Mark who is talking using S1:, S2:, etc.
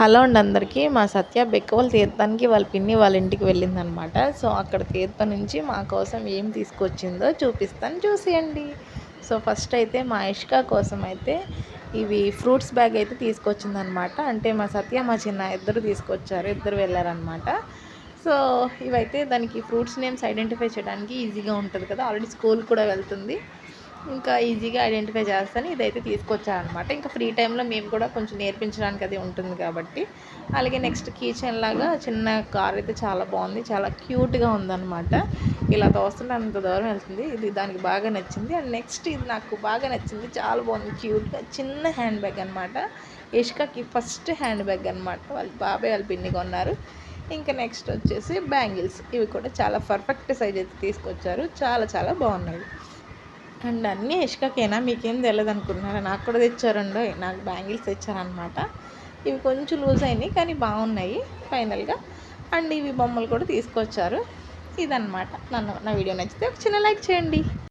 S1: Hello అండి అందరికీ. మా సత్య బెక్కవోలు తీర్థానికి వాళ్ళ పిన్ని వాళ్ళ ఇంటికి వెళ్ళిందనమాట. సో అక్కడ తీర్థం నుంచి మా కోసం ఏం తీసుకొచ్చిందో చూపిస్తాను, చూసేయండి. సో ఫస్ట్ అయితే మా ఇష్క కోసం అయితే ఇవి ఫ్రూట్స్ బ్యాగ్ అయితే తీసుకొచ్చిందనమాట. అంటే మా సత్య మా చిన్న ఇద్దరు తీసుకొచ్చారు, ఇద్దరు వెళ్ళారనమాట. సో ఇవైతే దానికి ఫ్రూట్స్ నేమ్స్ ఐడెంటిఫై చేయడానికి ఈజీగా ఉంటుంది కదా, ఆల్రెడీ స్కూల్ కూడా వెళ్తుంది, ఇంకా ఈజీగా ఐడెంటిఫై చేస్తాను. ఇదైతే తీసుకొచ్చారనమాట. ఇంకా ఫ్రీ టైంలో మేము కూడా కొంచెం నేర్పించడానికి అది ఉంటుంది కాబట్టి. అలాగే నెక్స్ట్ కిచెన్ లాగా చిన్న కార్ అయితే చాలా బాగుంది, చాలా క్యూట్గా ఉందన్నమాట. ఇలా తోస్తుంటే అంత దూరం వెళ్తుంది, ఇది దానికి బాగా నచ్చింది. అండ్ నెక్స్ట్ ఇది నాకు బాగా నచ్చింది, చాలా బాగుంది, క్యూట్గా చిన్న హ్యాండ్ బ్యాగ్ అనమాట. ఇష్కకి ఫస్ట్ హ్యాండ్ బ్యాగ్ అనమాట, వాళ్ళ బాబాయ్ వాళ్ళ పిన్ని కొన్నారు. ఇంకా నెక్స్ట్ వచ్చేసి బ్యాంగిల్స్, ఇవి కూడా చాలా పర్ఫెక్ట్ సైజ్ అయితే తీసుకొచ్చారు, చాలా చాలా బాగున్నాయి. అండ్ అన్నీ ఇష్కకేనా, మీకేం తెలియదు అనుకుంటున్నారా, నాకు కూడా తెచ్చారండో, నాకు బ్యాంగిల్స్ తెచ్చారనమాట. ఇవి కొంచెం లూజ్ అయినాయి కానీ బాగున్నాయి ఫైనల్గా. అండ్ ఇవి బొమ్మలు కూడా తీసుకొచ్చారు. ఇదన్నమాట. నా వీడియో నచ్చితే ఒక చిన్న లైక్ చేయండి.